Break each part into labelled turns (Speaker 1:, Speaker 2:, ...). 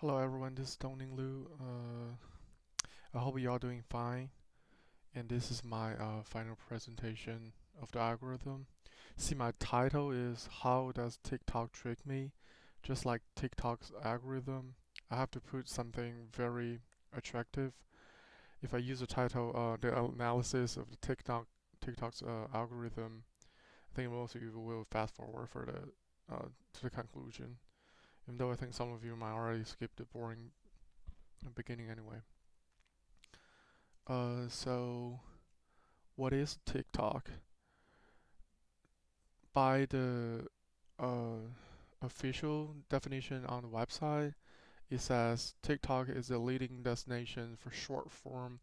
Speaker 1: Hello everyone, this is Dongning Lu. I hope you are doing fine. And this is my final presentation of the algorithm. See, my title is How Does TikTok Trick Me? Just like TikTok's algorithm, I have to put something very attractive. If I use the title, the analysis of the TikTok's algorithm, I think most of you will fast forward for the to the conclusion. Even though I think some of you might already skip the boring beginning anyway. So what is TikTok? By the uh, official definition on the website, it says TikTok is the leading destination for short form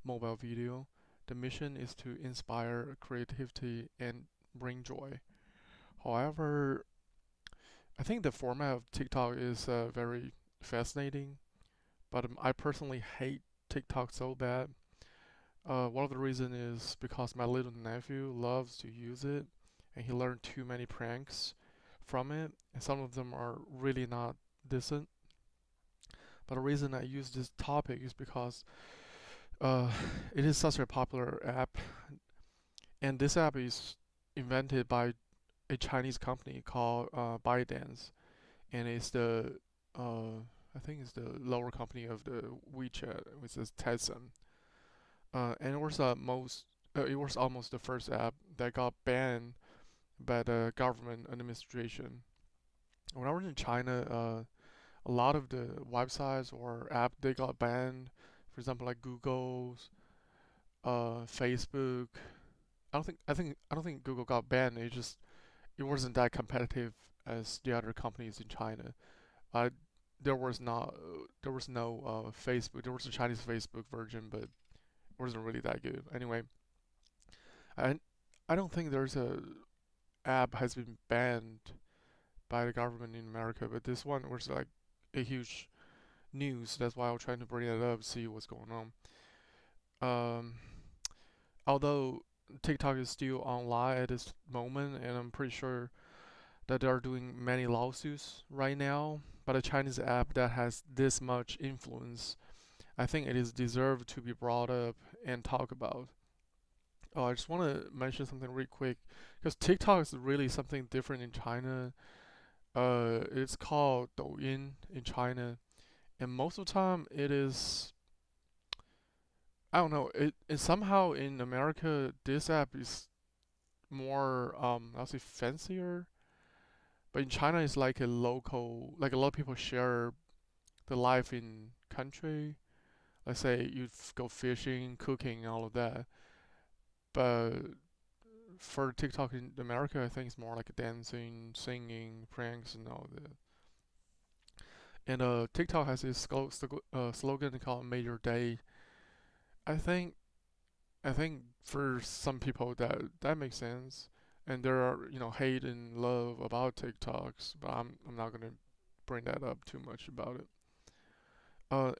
Speaker 1: mobile video. The mission is to inspire creativity and bring joy. However, I think the format of TikTok is very fascinating, but I personally hate TikTok so bad. One of the reasons is because my little nephew loves to use it, and he learned too many pranks from it, and some of them are really not decent. But the reason I use this topic is because uh, it is such a popular app, and this app is invented by a Chinese company called ByteDance, and it's the I think it's the lower company of the WeChat, which is Tencent. And it was almost the first app that got banned by the government administration. When I was in China, a lot of the websites or app they got banned. For example, like Google's, Facebook. I don't think Google got banned. It wasn't that competitive as the other companies in China. Uh, there was not there was no Facebook. There was a Chinese Facebook version, but it wasn't really that good. Anyway, I I don't think there's a app has been banned by the government in America, but this one was like a huge news. That's why I was trying to bring it up, see what's going on. Um, Although TikTok is still online at this moment, and I'm pretty sure that they are doing many lawsuits right now. But a Chinese app that has this much influence, I think it is deserved to be brought up and talked about. Oh, I just want to mention something really quick because TikTok is really something different in China. It's called Douyin in China, and most of the time it is I don't know. It somehow in America this app is more I'll say fancier, but in China it's like a local like a lot of people share the life in country. Let's say you go fishing, cooking, all of that. But for TikTok in America, I think it's more like dancing, singing, pranks, and all that. And TikTok has this slogan called "Made Your Day." I think I think for some people that makes sense, and there are hate and love about TikToks, but I'm not gonna bring that up too much about it.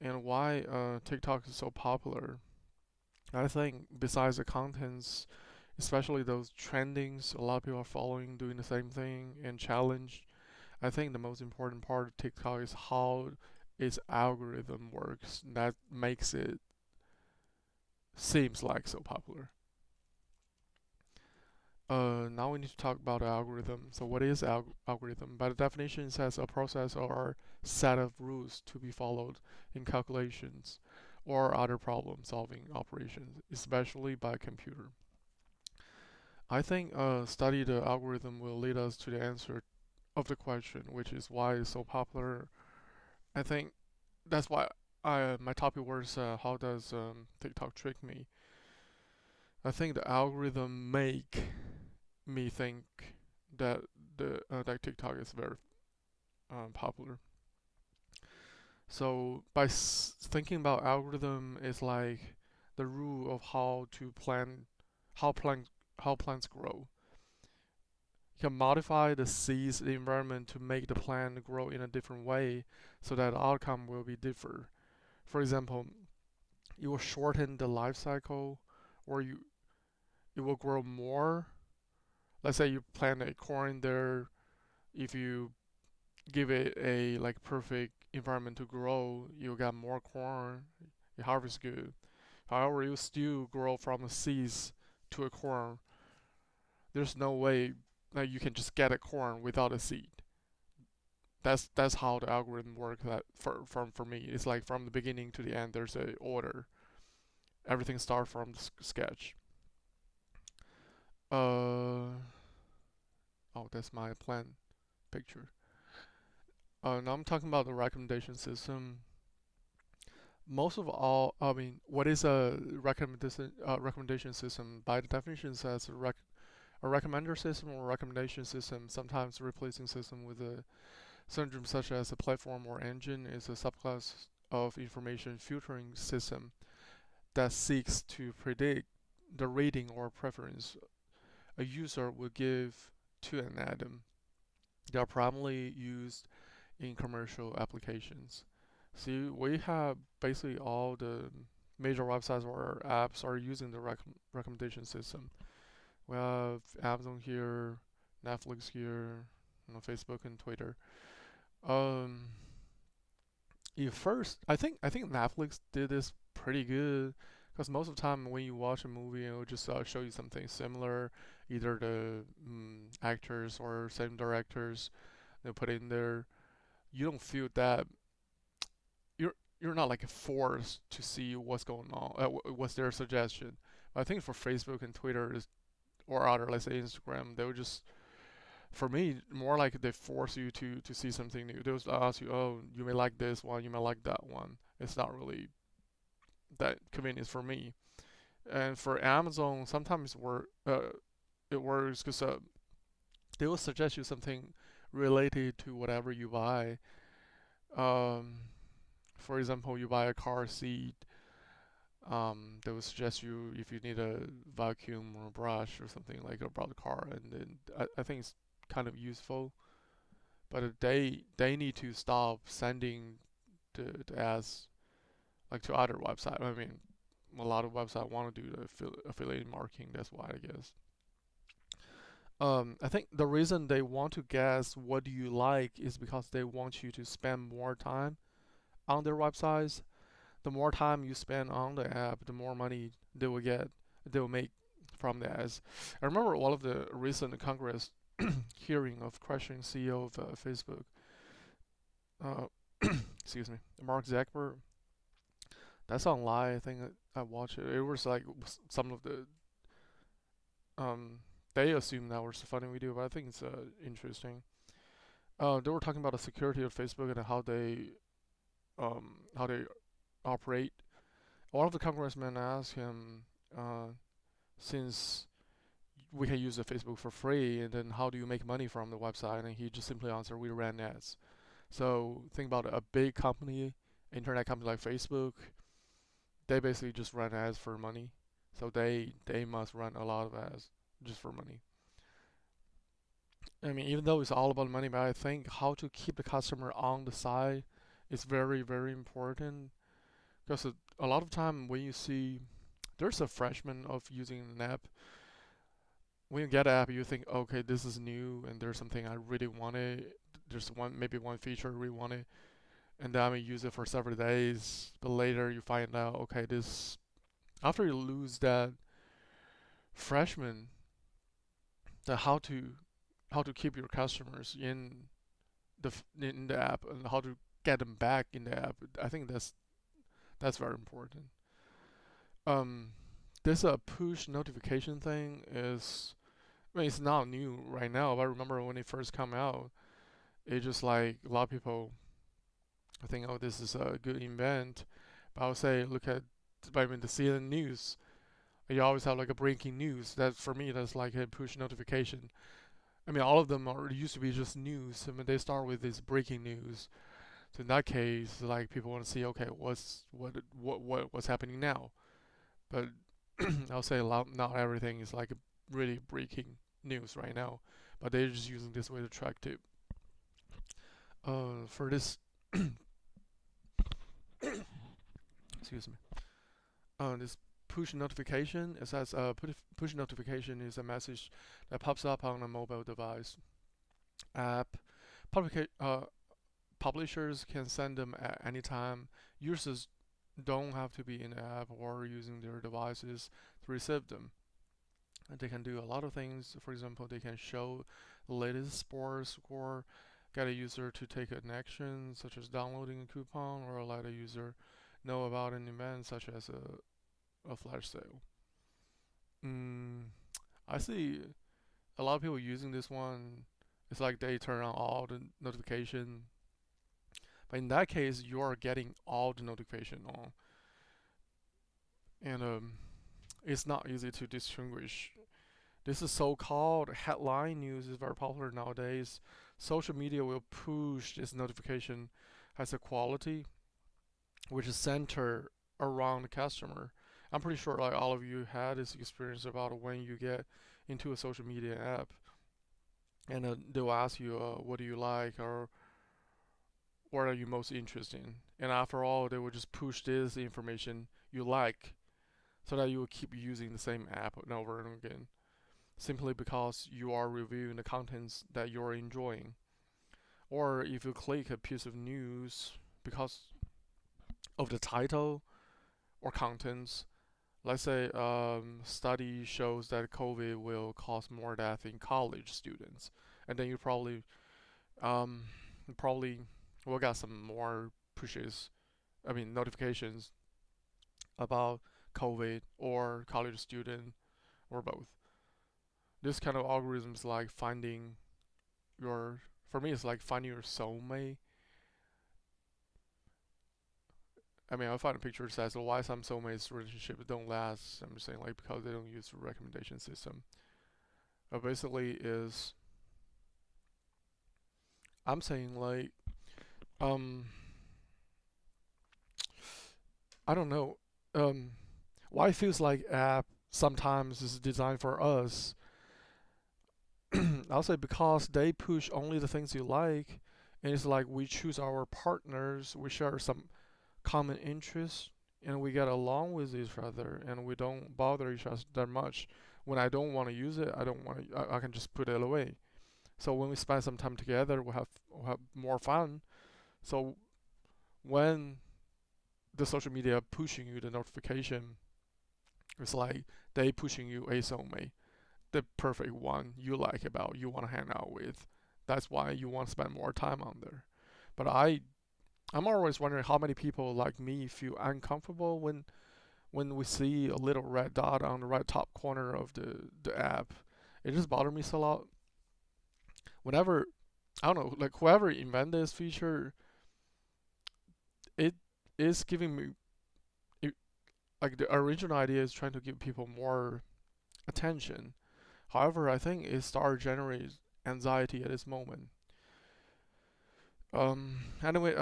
Speaker 1: And why TikTok is so popular? I think besides the contents, especially those trendings, a lot of people are following, doing the same thing, and challenge. I think the most important part of TikTok is how its algorithm works. That makes it seems like so popular. Now we need to talk about the algorithm. So what is algorithm? By the definition, it says a process or set of rules to be followed in calculations or other problem-solving operations, especially by computer. I think study the algorithm will lead us to the answer of the question, which is why it's so popular. I think that's why my topic was how does TikTok trick me? I think the algorithm make me think that that TikTok is very popular. So by thinking about algorithm is like the rule of how to plan, how plants how plants grow. You can modify the seeds environment to make the plant grow in a different way, so that the outcome will be different. For example, you will shorten the life cycle, or it will grow more. Let's say you plant a corn there. If you give it a like perfect environment to grow, you got more corn, you harvest good. However, you still grow from the seeds to a corn. There's no way that you can just get a corn without a seed. That's how the algorithm works. That for me, it's like from the beginning to the end, there's a order. Everything starts from the sketch. Uh oh, that's my plan picture. Now I'm talking about the recommendation system. Most of all, I mean, what is a recommendation system? By the definition, says a recommender system or recommendation system, sometimes replacing system with a syndrome such as a platform or engine, is a subclass of information filtering system that seeks to predict the rating or preference a user will give to an item. They are primarily used in commercial applications. See, we have basically all the major websites or apps are using the recommendation system. We have Amazon here, Netflix here, Facebook and Twitter. Um, I think Netflix did this pretty good because most of the time when you watch a movie, it will just show you something similar, either the actors or same directors they put in there. You don't feel that you're not like forced to see what's going on, what's their suggestion. I think for Facebook and Twitter is or other, let's say Instagram, they would just for me more like they force you to see something new. They would ask you, oh, you may like this one, you may like that one. It's not really that convenient for me. And for Amazon, sometimes it works because they will suggest you something related to whatever you buy. Um, for example, you buy a car seat, they will suggest you if you need a vacuum or a brush or something like about the car, and then I think it's kind of useful. But they need to stop sending the ads like to other websites. I mean, a lot of websites want to do the affiliate marketing. That's why I guess. I think the reason they want to guess what do you like is because they want you to spend more time on their websites. The more time you spend on the app, the more money they will make from the ads. I remember one of the recent Congress hearing of questioning CEO of Facebook, uh, excuse me, Mark Zuckerberg. That's online. I think I watched it. It was like some of the um, they assume that was a funny video, but I think it's interesting. They were talking about the security of Facebook and how they operate. One of the congressmen asked him, since we can use the Facebook for free, and then how do you make money from the website? And he just simply answered, we ran ads. So think about a big company, internet company like Facebook, they basically just run ads for money. So they must run a lot of ads just for money. I mean, even though it's all about money, but I think how to keep the customer on the side is very, very important. Because a lot of time when you see there's a freshman of using an app, when you get an app, you think, okay, this is new and there's something I really wanted. There's maybe one feature I really wanted, and then I use it for several days. But later you find out, okay, this after you lose that freshman, that how to keep your customers in the app and how to get them back in the app. I think that's very important. Um, this push notification thing is, I mean, it's not new right now. But I remember when it first come out, it just like a lot of people think, oh, this is a good event. But I would say, look at, I mean, the CNN news. You always have like a breaking news. That for me, that's like a push notification. I mean, all of them are used to be just news. I mean, they start with this breaking news. So in that case, like people want to see, okay, what's happening now? But I'll say not everything is like really breaking news right now. But they're just using this way to track too. For this, excuse me. This push notification, it says push notification is a message that pops up on a mobile device. App publica- uh, publishers can send them at any time. Users don't have to be in the app or using their devices to receive them. And they can do a lot of things. For example, they can show the latest sports score, get a user to take an action such as downloading a coupon, or let a user know about an event such as a flash sale. Mm, I see a lot of people using this one. It's like they turn on all the notification, but in that case, you are getting all the notification on, and it's not easy to distinguish. This is so-called headline news is very popular nowadays. Social media will push this notification as a quality, which is centered around the customer. I'm pretty sure like all of you had this experience about when you get into a social media app and they'll ask you, what do you like or what are you most interested in? And after all, they will just push this information you like so that you will keep using the same app over and over again simply because you are reviewing the contents that you're enjoying. Or if you click a piece of news because of the title or contents, let's say study shows that COVID will cause more death in college students, and then you um, probably will get some more pushes, I mean notifications about COVID or college student or both. This kind of algorithms like finding your, for me it's like finding your soulmate. I mean, I find a picture that says why some soulmates relationships don't last. I'm just saying like because they don't use the recommendation system. But basically is I'm saying like um I don't know why it feels like app sometimes is designed for us. I'll say because they push only the things you like, and it's like we choose our partners, we share some common interests, and we get along with each other, and we don't bother each other that much. When I don't want to use it, I don't want to. I can just put it away. So when we spend some time together, we'll have more fun. So when the social media pushing you the notification, it's like they pushing you a soulmate, the perfect one you like about you want to hang out with. That's why you want to spend more time on there. But I'm always wondering how many people like me feel uncomfortable when we see a little red dot on the right top corner of the app. It just bothers me so a lot. Whenever I don't know, like whoever invented this feature, it is giving me it, like the original idea is trying to give people more attention. However, I think it started generating anxiety at this moment. Anyway,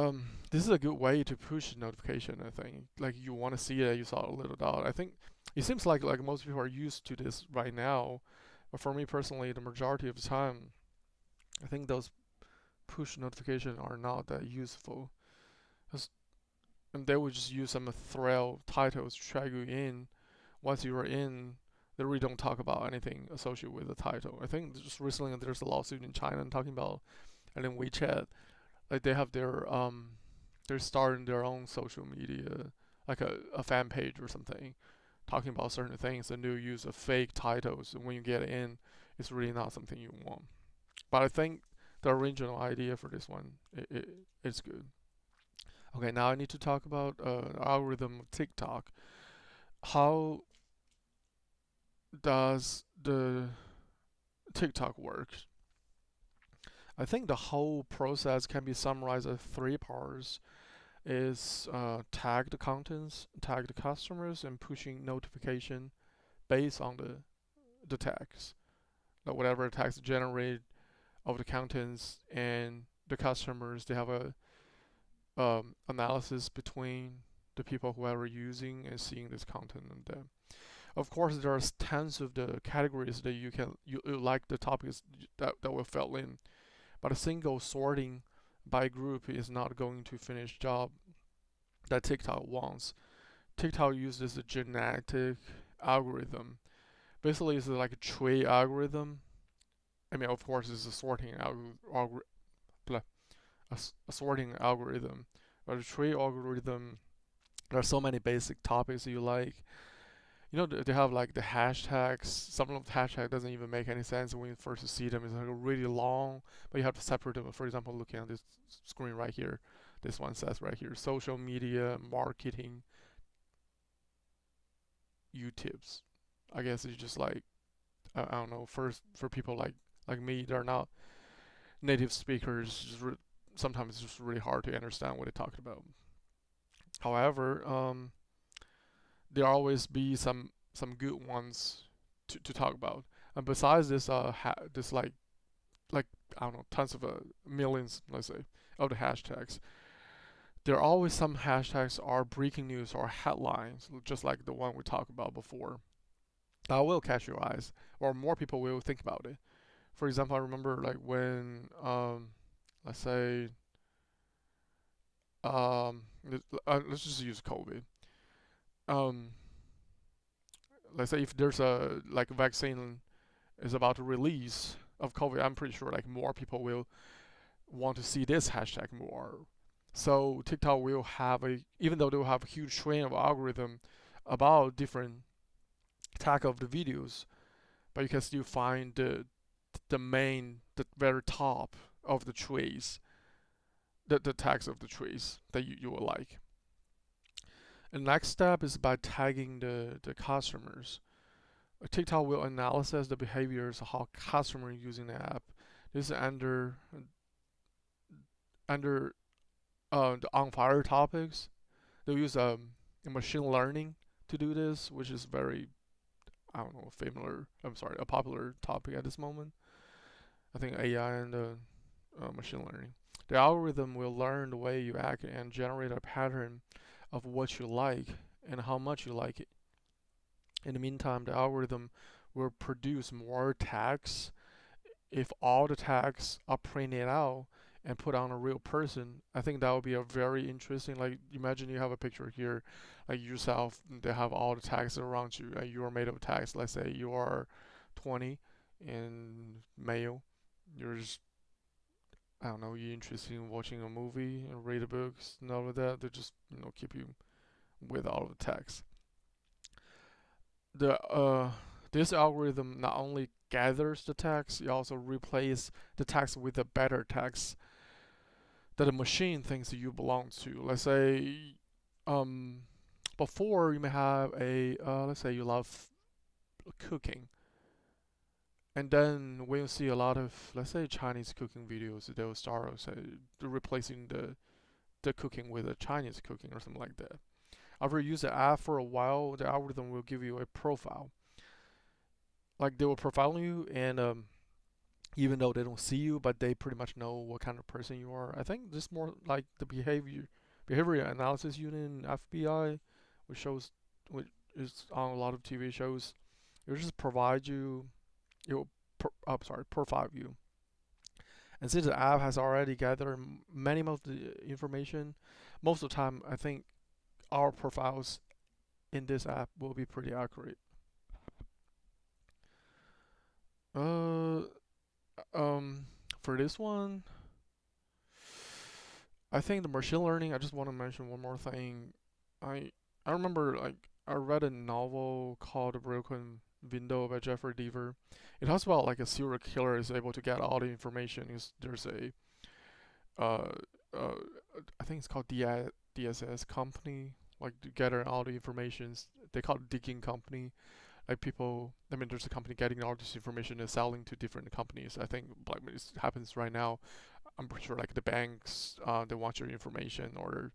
Speaker 1: this is a good way to push notification. I think like you want to see it, you saw a little dot. I think it seems like most people are used to this right now, but for me personally, the majority of the time, I think those push notifications are not that useful. 'Cause- and they would just use some thrill titles to drag you in. Once you are in, they really don't talk about anything associated with the title. I think just recently there's a lawsuit in China talking about, and in WeChat, like they have they're starting their own social media, like a fan page or something, talking about certain things, and they'll use a fake titles. And when you get in, it's really not something you want. But I think the original idea for this one, it's good. Okay, now I need to talk about algorithm of TikTok. How does the TikTok work? I think the whole process can be summarized as three parts. Is tag the contents, tag the customers, and pushing notification based on the tags. Like whatever tags generated of the contents and the customers, they have a analysis between the people who are using and seeing this content. And of course, there's tons of the categories that you like the topics that will fill in, but a single sorting by group is not going to finish job that TikTok wants. TikTok uses a genetic algorithm. Basically, it's like a tree algorithm. I mean, of course, it's a sorting a sorting algorithm. But a tree algorithm, there are so many basic topics you like. You know, they have like the hashtags. Some of the hashtag doesn't even make any sense when you first see them. It's like really long, but you have to separate them. For example, looking at this screen right here, this one says right here, social media marketing YouTubes. I guess it's just like I don't know. First, for people like me, they're not native speakers. Sometimes it's just really hard to understand what they're talking about. However, there always be some good ones to talk about. And besides this, this like I don't know, tons of millions, let's say, of the hashtags. There are always some hashtags are breaking news or headlines, just like the one we talked about before. That will catch your eyes, or more people will think about it. For example, I remember like when let's say let's just use COVID. Um, let's say if there's a like a vaccine is about to release of COVID, I'm pretty sure like more people will want to see this hashtag more. So TikTok will have even though they will have a huge train of algorithm about different tag of the videos, but you can still find the very top of the trees, the tags of the trees that you will like. And next step is by tagging the customers. TikTok will analyze the behaviors of how customers using the app. This is under the on fire topics. They'll use machine learning to do this, which is very I don't know familiar. I'm sorry, a popular topic at this moment. I think AI and machine learning. The algorithm will learn the way you act and generate a pattern of what you like and how much you like it. In the meantime, the algorithm will produce more tags. If all the tags are printed out and put on a real person, I think that would be a very interesting. Like, imagine you have a picture here, like yourself. They have all the tags around you, and you are made of tags. Let's say you are 20 and male. You're just I don't know. You're interested in watching a movie and read the books and all of that. They just keep you with all of the tags. The this algorithm not only gathers the text, it also replaces the text with a better text that the machine thinks you belong to. Let's say, um, before you may have a let's say you love cooking, and then when you see a lot of let's say Chinese cooking videos, they'll start say replacing the cooking with a Chinese cooking or something like that. After you use the app for a while, the algorithm will give you a profile. Like they will profile you, and even though they don't see you, but they pretty much know what kind of person you are. I think this more like the behavior analysis unit in FBI, which shows which is on a lot of TV shows. It will just provide you, it will profile you. And since the app has already gathered many of the information, most of the time I think our profiles in this app will be pretty accurate. Uh, um, for this one, I think the machine learning. I just want to mention one more thing. I I remember like I read a novel called The Broken Window by Jeffrey Deaver. It talks about like a serial killer is able to get all the information. There's a uh uh I think it's called DSS company like to gather all the informations. They call it digging company. Like people, I mean, there's a company getting all this information and selling to different companies. I think like this happens right now. I'm pretty sure like the banks, they want your information, or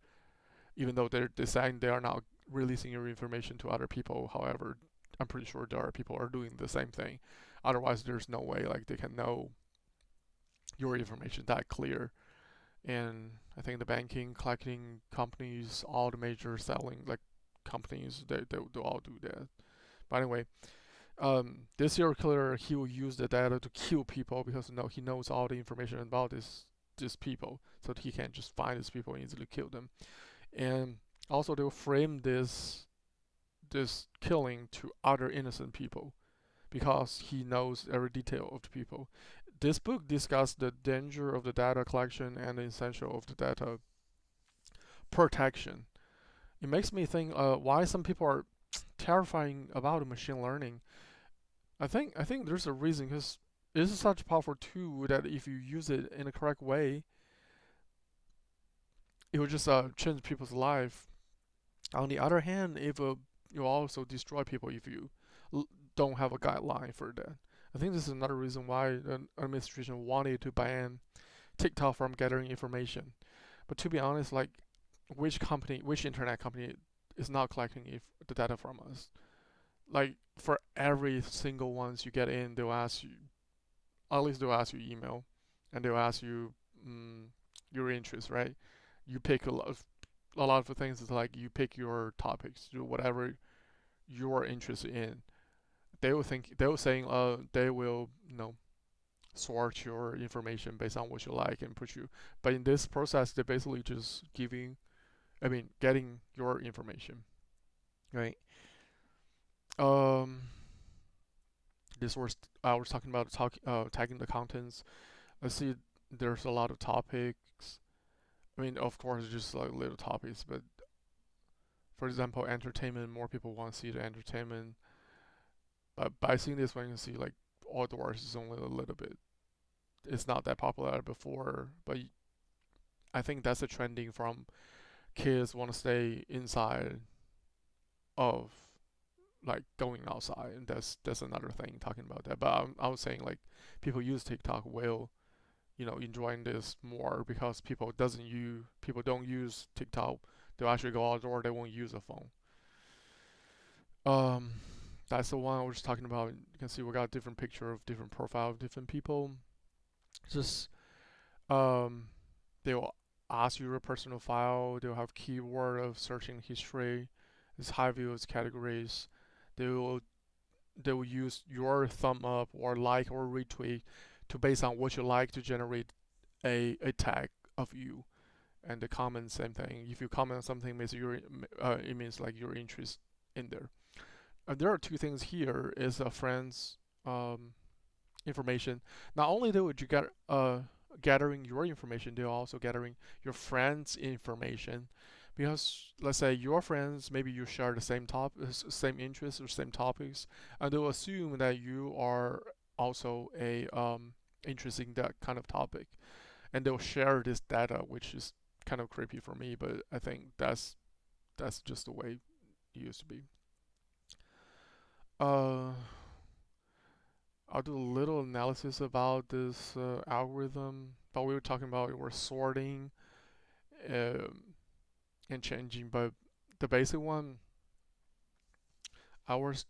Speaker 1: even though they're saying they are not releasing your information to other people. However, I'm pretty sure there are people are doing the same thing. Otherwise, there's no way like they can know your information that clear. And I think the banking, collecting companies, all the major selling like companies, they all do that. But anyway, this serial killer he will use the data to kill people because he knows all the information about these people, so that he can just find these people and easily kill them. And also they will frame this killing to other innocent people because he knows every detail of the people. this book discussed the danger of the data collection and the essential of the data protection. It makes me think why some people are terrifying about machine learning. I think there's a reason because it is such a powerful tool that if you use it in the correct way, it will just change people's life. On the other hand, if you also destroy people if you don't have a guideline for that. I think this is another reason why the administration wanted to ban TikTok from gathering information. But to be honest, like which internet company is not collecting the data from us? Like for every single ones you get in, they'll ask you, at least they'll ask you email, and they'll ask you your interest, right? You pick a lot of things. Is like you pick your topics, do whatever you're interested in. They will saying they will sort your information based on what you like and put you. But in this process, they're basically just getting your information, right? Um, this was I was talking about tagging the contents. I see there's a lot of topics. I mean, of course, just like little topics, but for example, entertainment. More people want to see the entertainment. But by seeing this one, you can see like outdoors is only a little bit. It's not that popular before, but I think that's a trending from kids want to stay inside of like going outside, and that's another thing talking about that. But I was saying like people use TikTok will enjoying this more because people don't use TikTok. They'll actually go outdoor. They won't use a phone. Um, that's the one I was talking about. You can see we got different picture of different profile of different people. Just um, they'll ask you a personal file. They'll have keyword of searching history, its high views categories. They will they will use your thumb up or like or retweet to based on what you like to generate a tag of you. And the comment same thing. If you comment on something, it means like your interest in there. There are two things here: is a friend's um, information. Not only do you get gathering your information, they're also gathering your friends' information. Because let's say your friends, maybe you share the same interests or same topics, and they'll assume that you are also a interested in that kind of topic, and they'll share this data, which is kind of creepy for me. But I think that's just the way it used to be. Uh, I'll do a little analysis about this algorithm. But we were talking about we're sorting um, and changing, but the basic one, I was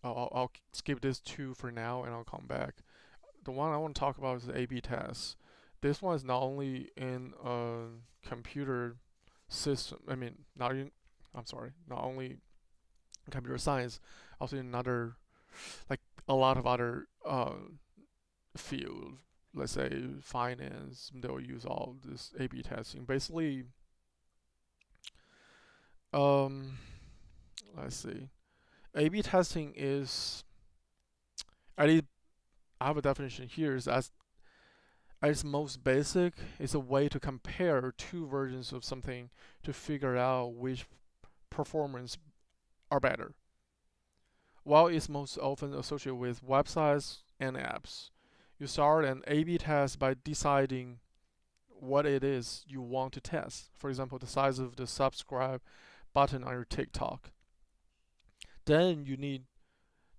Speaker 1: I'll skip this two for now and I'll come back. The one I want to talk about is the A/B test. This one is not only in a computer system. I mean, not in. I'm sorry, not only in computer science, also in another like a lot of other field. Let's say finance. They'll use all this A/B testing. Basically, um, let's see. A/B testing is at least I have a definition here is as at its most basic, it's a way to compare two versions of something to figure out which performance are better. While it's most often associated with websites and apps, you start an A/B test by deciding what it is you want to test. For example, the size of the subscribe button on your TikTok. Then you need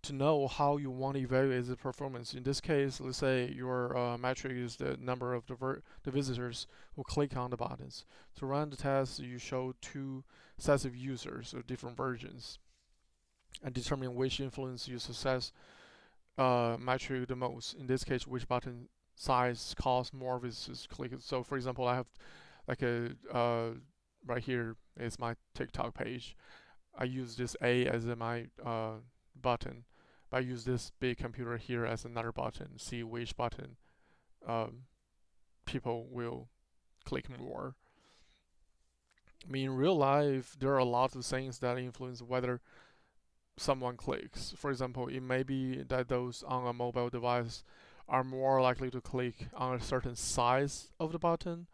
Speaker 1: to know how you want to evaluate the performance. In this case, let's say your metric is the number of the visitors who click on the buttons. To run the test, you show two sets of users of different versions and determine which influence your success metric the most. In this case, which button size caused more visitors click. So, for example, I have like a right here is my TikTok page. I use this A as my button. But I use this big computer here as another button. See which button um, people will click more. I mean, in real life, there are a lot of things that influence whether someone clicks. For example, it may be that those on a mobile device are more likely to click on a certain size of the button,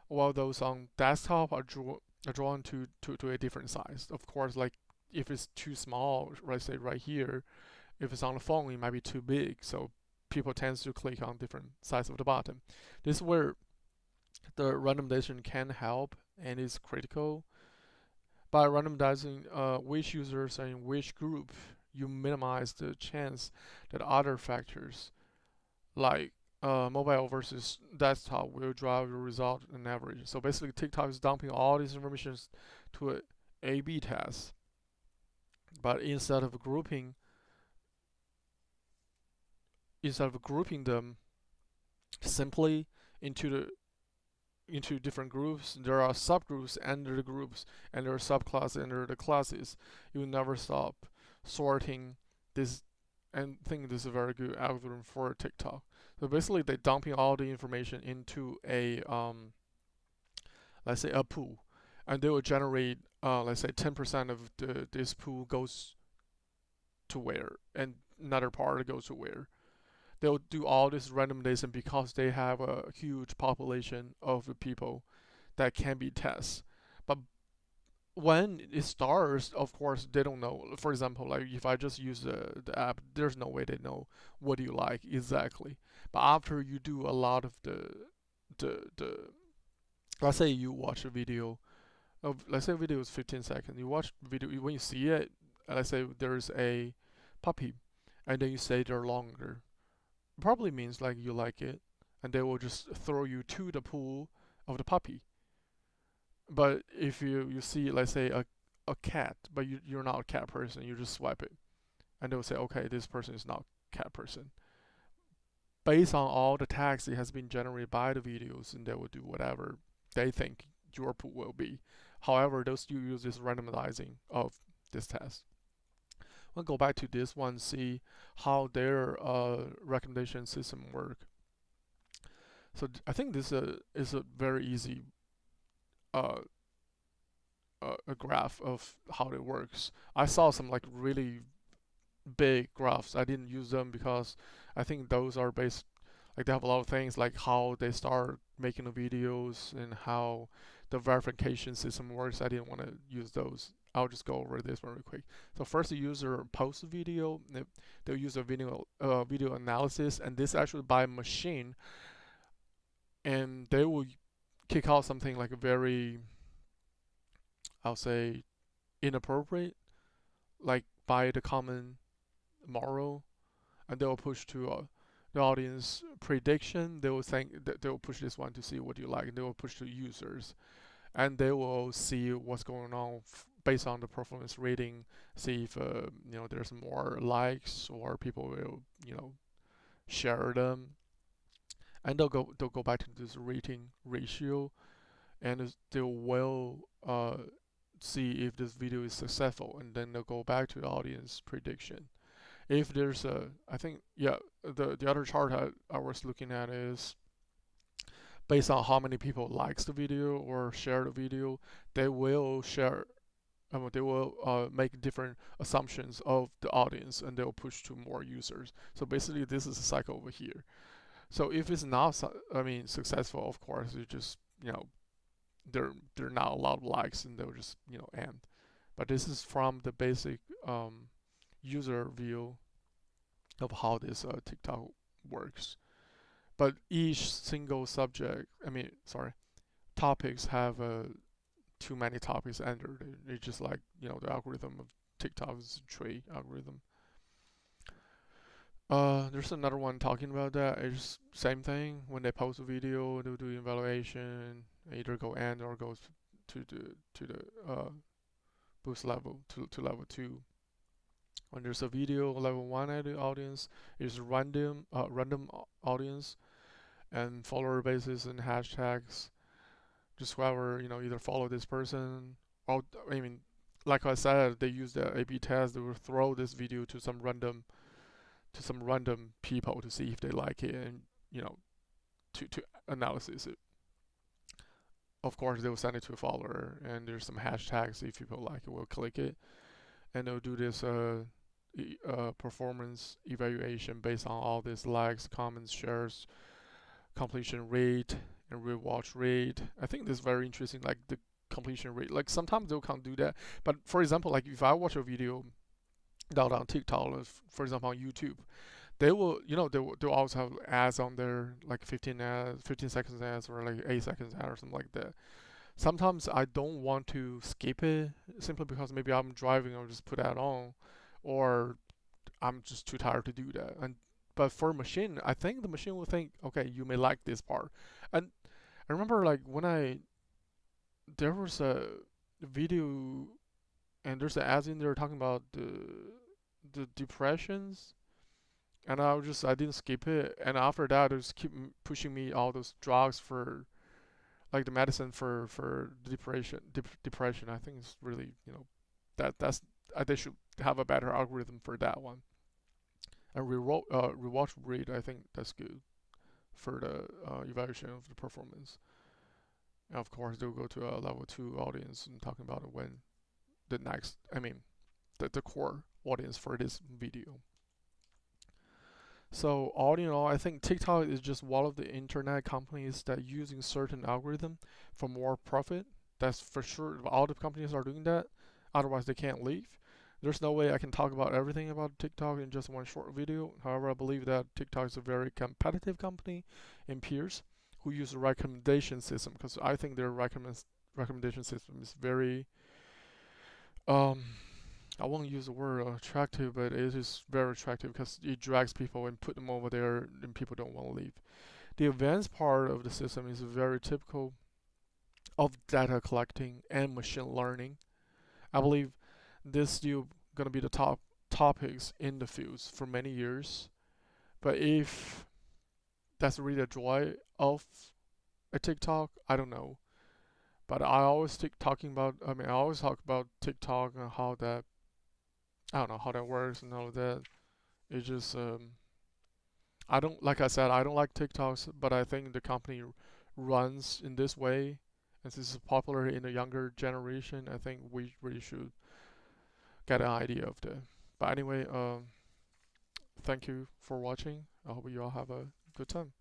Speaker 1: while those on desktop are drawn to a different size. Of course, like if it's too small, let's say right here, if it's on the phone, it might be too big. So people tend to click on different size of the button. This is where the randomization can help and is critical. By randomizing which users are in which group, you minimize the chance that other factors like mobile versus desktop will drive your result and average. So basically, TikTok is dumping all these information to a A/B test, but instead of grouping them simply into the into different groups, there are subgroups under the groups, and there are subclasses under the classes. You will never stop sorting this, and think this is a very good algorithm for TikTok. So basically, they're dumping all the information into a let's say a pool, and they will generate let's say 10% of this pool goes to where, and another part goes to where. They'll do all this randomization because they have a huge population of people that can be tested. But when it starts, of course, they don't know. For example, like if I just use the app, there's no way they know what you like exactly. But after you do a lot of the let's say you watch a video of, let's say video is 15 seconds. You watch video, when you see it, let's say there's a puppy, and then you say they're longer, probably means like you like it, and they will just throw you to the pool of the puppy. But if you see, let's say a cat, but you're not a cat person, you just swipe it, and they'll say, okay, this person is not a cat person. Based on all the tags it has been generated by the videos, and they will do whatever they think your pool will be. However, they'll still use this randomizing of this test. We'll go back to this one, see how their recommendation system work. So I think this is a very easy uh, a graph of how it works. I saw some like really big graphs. I didn't use them because I think those are based, like they have a lot of things like how they start making the videos and how the verification system works. I didn't want to use those. I'll just go over this one real quick. So first, the user posts a video. They'll use a video analysis, and this actually by machine, and they will kick out something like a very, I'll say, inappropriate, like by the common moral, and they will push to the audience prediction. They will think that they will push this one to see what you like, and they will push to users, and they will see what's going on based on the performance rating. See if there's more likes or people will share them, and they'll go back to this rating ratio, and they will see if this video is successful, and then they'll go back to the audience prediction. If there's a, I think, yeah, the other chart I was looking at is based on how many people likes the video or share the video, they will share. They will make different assumptions of the audience, and they'll push to more users. So basically, this is a cycle over here. So if it's not, successful, of course, it just there are not a lot of likes, and they'll just end. But this is from the basic user view of how this TikTok works. But each single topics have too many topics entered. It's just like the algorithm of TikTok's tree algorithm. There's another one talking about that. It's same thing. When they post a video, they'll do evaluation, either go end or go to the boost level to level 2. When there's a video level 1 at the audience, is random audience and follower bases and hashtags. Just whoever either follow this person, or like I said, they use the A/B test. They will throw this video to some random people to see if they like it, and to analysis it. Of course, they will send it to a follower, and there's some hashtags. If people like it, will click it, and they'll do this performance evaluation based on all these likes, comments, shares, completion rate, and rewatch rate. I think this is very interesting. Like the completion rate. Like sometimes they can't do that. But for example, like if I watch a video down on TikTok, or for example on YouTube, they will, they'll always have ads on there, like 15 ads, 15 seconds ads, or like 8 seconds ad or something like that. Sometimes I don't want to skip it simply because maybe I'm driving or just put that on, or I'm just too tired to do that. And but for a machine, I think the machine will think, okay, you may like this part. And I remember like when there was a video and there's an ads in there talking about the depressions, and I didn't skip it. And after that, it just keep pushing me all those drugs for like the medicine for depression. I think it's really, that's they should have a better algorithm for that one. And rewatch rate, I think that's good for the evaluation of the performance. And of course, they'll go to a level two audience and talking about when the next, I mean, the core audience for this video. So all in all, I think TikTok is just one of the internet companies that using certain algorithm for more profit. That's for sure. All the companies are doing that. Otherwise, they can't leave. There's no way I can talk about everything about TikTok in just one short video. However, I believe that TikTok is a very competitive company in peers who use a recommendation system, because I think their recommendation system is very um I won't use the word attractive, but it is very attractive because it drags people and put them over there, and people don't want to leave. The advanced part of the system is very typical of data collecting and machine learning. I believe this still gonna be the top topics in the fields for many years. But if that's really the joy of a TikTok, I don't know. But I always talking about. I mean, I always talk about TikTok and how that, I don't know how that works and all of that. It's just I don't, like I said, I don't like TikToks, but I think the company runs in this way, and this is popular in the younger generation. I think we really should get an idea of that. But anyway, thank you for watching. I hope you all have a good time.